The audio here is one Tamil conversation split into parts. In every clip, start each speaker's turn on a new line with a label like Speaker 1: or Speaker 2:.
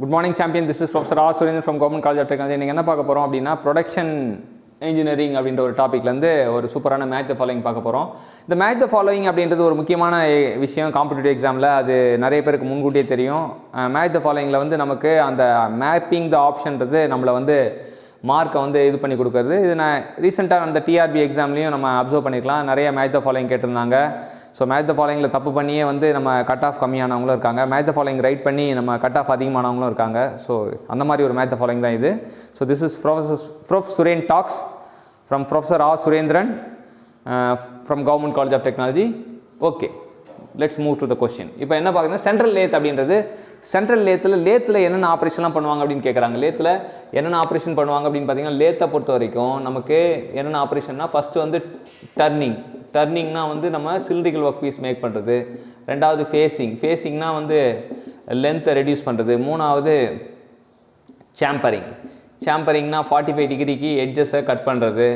Speaker 1: Good morning, champion. This is Professor R. Surendran from Government College of Technology. நீங்கள் என்ன பார்க்க போகிறோம் அப்படின்னா ப்ரொடக்ஷன் இன்ஜினியரிங் அப்படின்ற ஒரு டாப்பிக்லேருந்து ஒரு சூப்பரான மேட்ச் த ஃபாலோயிங் பார்க்க போகிறோம். இந்த மேட்ச் த ஃபாலோயிங் அப்படின்றது ஒரு முக்கியமான விஷயம் காம்படிட்டிவ் எக்ஸாமில். அது நிறைய பேருக்கு முன்கூட்டியே தெரியும். மேட்ச் த ஃபாலோயிங்கில் வந்து நமக்கு அந்த மேப்பிங் த ஆப்ஷன்றது நம்மளை வந்து மார்க்கை வந்து இது பண்ணி கொடுக்குறது. இது நான் ரீசெண்டாக அந்த டிஆர்பி எக்ஸாம்லேயும் நம்ம அப்சர்வ் பண்ணிக்கலாம். நிறைய மேட்ச் த ஃபாலோயிங் கேட்டிருந்தாங்க. ஸோ மேட்ச் த ஃபாலோயிங்கில் தப்பு பண்ணியே வந்து நம்ம கட் ஆஃப் கம்மியானவங்களும் இருக்காங்க, மேட்ச் த ஃபாலோயிங் ரைட் பண்ணி நம்ம கட் ஆஃப் அதிகமானவங்களும் இருக்காங்க. ஸோ அந்த மாதிரி ஒரு மேட்ச் த ஃபாலோயிங் தான் இது. So this is Prof. Suren talks from Professor R. Surendran from Government College of Technology. Okay, let's move to the question. இப்போ என்ன பார்க்குறீங்கன்னா சென்ட்ரல் லேத் அப்படின்றது, சென்ட்ரல் லேத்தில் என்னென்ன ஆப்ரேஷன்லாம் பண்ணுவாங்க அப்படின்னு கேட்குறாங்க. லேத்தில் என்னென்ன ஆப்ரேஷன் பண்ணுவாங்க அப்படின்னு பார்த்தீங்கன்னா, லேத்தை பொறுத்த வரைக்கும் நமக்கு என்னென்ன ஆப்ரேஷன்னா, ஃபஸ்ட்டு வந்து டர்னிங்னா வந்து நம்ம சிலிண்ட்ரிக்கல் ஒர்க் பீஸ் மேக் பண்ணுறது. ரெண்டாவது ஃபேஸிங்னா வந்து லென்த்தை ரெடியூஸ் பண்ணுறது. மூணாவது சாம்பரிங்னா 45 டிகிரிக்கு எட்ஜஸை கட் பண்ணுறது,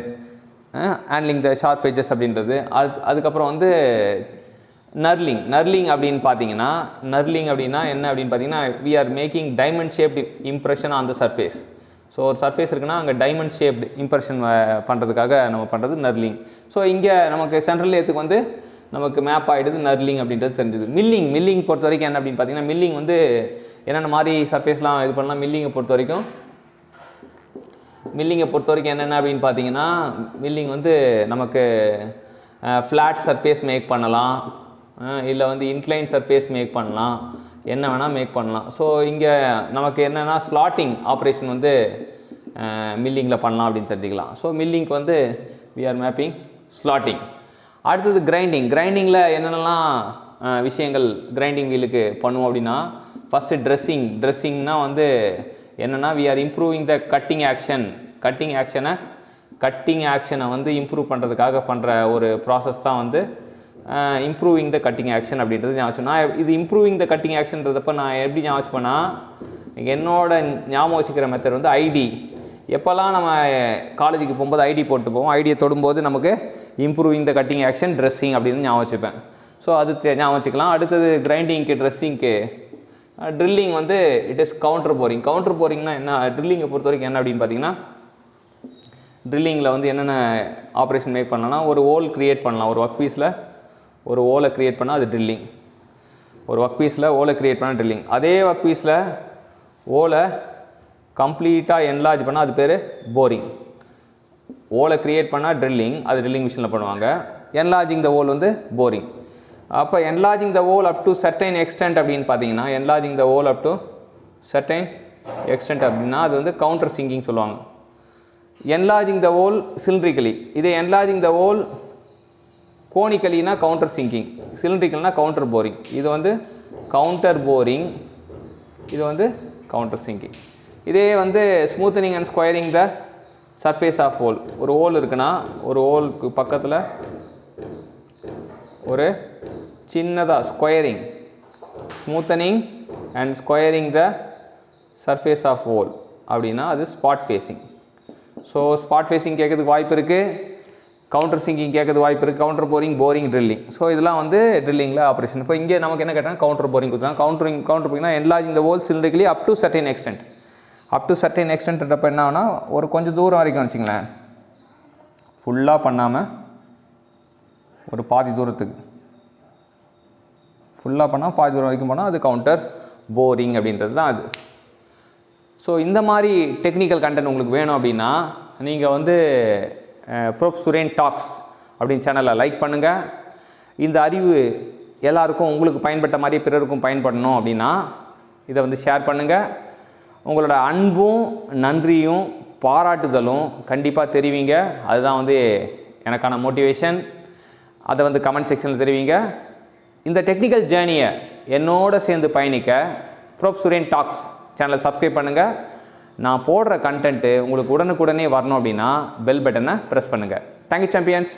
Speaker 1: ஹேண்ட்லிங் த ஷார்ப் எட்ஜஸ் அப்படின்றது. அதுக்கப்புறம் வந்து நர்லிங் அப்படின்னு பார்த்தீங்கன்னா, என்ன அப்படின்னு பார்த்தீங்கன்னா, we are making diamond shaped impression on the surface. So ஒரு சர்ஃபேஸ் இருக்குன்னா அங்கே டைமண்ட் ஷேப்டு இம்ப்ரெஷன் பண்ணுறதுக்காக நம்ம பண்ணுறது நர்லிங். ஸோ இங்கே நமக்கு சென்ட்ரல் லேத்துக்கு வந்து நமக்கு மேப் ஆகிடுது நர்லிங் அப்படின்றது தெரிஞ்சுது. மில்லிங் பொறுத்த வரைக்கும் என்ன அப்படின்னு பார்த்தீங்கன்னா, மில்லிங் வந்து என்னென்ன மாதிரி சர்ஃபேஸ்லாம் இது பண்ணலாம். மில்லிங்கை பொறுத்த வரைக்கும் என்னென்ன அப்படின்னு பார்த்தீங்கன்னா, மில்லிங் வந்து நமக்கு ஃப்ளாட் சர்ஃபேஸ் மேக் பண்ணலாம், இல்லை வந்து இன்க்ளைன் சர்ஃபேஸ் மேக் பண்ணலாம், என்ன வேணால் மேக் பண்ணலாம். ஸோ இங்கே நமக்கு என்னென்னா ஸ்லாட்டிங் ஆப்ரேஷன் வந்து மில்லிங்கில் பண்ணலாம் அப்படின்னு தெரிஞ்சுக்கலாம். ஸோ மில்லிங்க்கு வந்து வி ஆர் மேப்பிங் ஸ்லாட்டிங். அடுத்தது கிரைண்டிங்கில் என்னென்னலாம் விஷயங்கள் கிரைண்டிங் வீலுக்கு பண்ணுவோம் அப்படின்னா, ஃபஸ்ட்டு ட்ரெஸ்ஸிங்னா வந்து என்னென்னா, we are improving the cutting ஆக்ஷனை வந்து இம்ப்ரூவ் பண்ணுறதுக்காக பண்ணுற ஒரு ப்ராசஸ் தான் வந்து இம்ப்ரூவிங் த கட்டிங் ஆக்ஷன் அப்படின்றது ஞாபகம். நான் இது இம்ப்ரூவிங் த கட்டிங் ஆக்ஷன்றதப்போ நான் எப்படி ஞாபகம் பண்ணால், என்னோட ஞாபகம் வச்சுக்கிற மெத்தட் வந்து ஐடி. எப்போல்லாம் நம்ம காலேஜுக்கு போகும்போது ஐடி போட்டு போவோம், ஐடியை தொடும்போது நமக்கு improving the cutting action dressing அப்படின்னு ஞாபகம் வச்சுப்பேன். ஸோ அது ஞாபகம் வச்சுக்கலாம். அடுத்தது கிரைண்டிங்க்கு ட்ரெஸ்ஸிங்க்கு ட்ரில்லிங் வந்து இட் இஸ் கவுண்டர் போரிங்னா என்ன, ட்ரில்லிங்கை பொறுத்த வரைக்கும் என்ன அப்படின்னு பார்த்தீங்கன்னா, ட்ரில்லிங்கில் வந்து என்னென்ன ஆப்ரேஷன் மேக் பண்ணலாம்னா, ஒரு ஹோல் க்ரியேட் பண்ணலாம். ஒரு ஒர்க் பீஸில் ஒரு ஹோலை க்ரியேட் பண்ணால் அது ட்ரில்லிங். அதே ஒர்க் பீஸில் ஹோலை கம்ப்ளீட்டாக என்லார்ஜ் பண்ணால் அது பேர் போரிங். ஹோலை க்ரியேட் பண்ணால் ட்ரில்லிங், அது ட்ரில்லிங் மிஷினில் பண்ணுவாங்க. என்லார்ஜிங் த ஹோல் வந்து போரிங். அப்போ enlarging the hole up to certain extent அப்படின்னு பார்த்தீங்கன்னா, அப்படின்னா அது வந்து கவுண்டர் சிங்கிங் சொல்லுவாங்க. என்லார்ஜிங் த ஹோல் சிலிண்ட்ரிக்கலி, இதே என்லார்ஜிங் த ஹோல் கோனிக்கலினா கவுண்டர் சிங்கிங், சிலிண்ட்ரிக்கல்னா கவுண்டர் போரிங். இது வந்து கவுண்டர் போரிங், இது வந்து கவுண்டர் சிங்கிங். இதே வந்து smoothening and squaring the surface of hole. ஒரு ஹோல் இருக்குன்னா ஒரு ஹோலுக்கு பக்கத்தில் ஒரு சின்னதாக smoothening and squaring the surface of hole அப்படின்னா அது spot facing. So spot facing கேட்கறதுக்கு வாய்ப்பு இருக்குது, கவுண்டர் சிங்கிங் கேட்கறது வாய்ப்பு இருக்குது, கவுண்டர் போரிங் ட்ரில்லிங். ஸோ இதெல்லாம் வந்து ட்ரில்லிங்கில் ஆப்ரேஷன். இப்போ இங்கே நமக்கு என்ன கேட்டால் கவுண்டர் போரிங் கொடுத்தாங்க. கவுண்டர் போரிங்னா enlarging the hole cylindrically up to certain எக்ஸ்டென்ட்ன்றப்ப என்ன ஆகுனா, ஒரு கொஞ்சம் தூரம் வரைக்கும் வச்சுங்களேன், ஃபுல்லாக பண்ணாமல் ஒரு பாதி தூரத்துக்கு, ஃபுல்லாக பண்ணால் பாதி தூரம் வரைக்கும் போனால் அது கவுண்டர் போரிங் அப்படின்றது தான் அது. ஸோ இந்த மாதிரி டெக்னிக்கல் கண்டென்ட் உங்களுக்கு வேணும் அப்படின்னா நீங்கள் வந்து Prof. Suren Talks அப்படின்னு சேனலை லைக் பண்ணுங்கள். இந்த அறிவு எல்லாருக்கும் உங்களுக்கு பயன்பட்ட மாதிரி பிறருக்கும் பயன்படணும் அப்படின்னா இதை வந்து ஷேர் பண்ணுங்கள். உங்களோட அன்பும் நன்றியும் பாராட்டுதலும் கண்டிப்பாக தெரிவிங்க. அதுதான் வந்து எனக்கான மோட்டிவேஷன். அதை வந்து கமெண்ட் செக்ஷனில் தெரிவிங்க. இந்த டெக்னிக்கல் ஜேர்னியை என்னோட சேர்ந்து பயணிக்க Prof. Suren Talks சேனலை சப்ஸ்கிரைப் பண்ணுங்கள். நான் போடுற கண்டென்ட்டு உங்களுக்கு உடனுக்குடனே வரணும் அப்படின்னா பெல் பட்டனை ப்ரெஸ் பண்ணுங்கள். Thank you champions.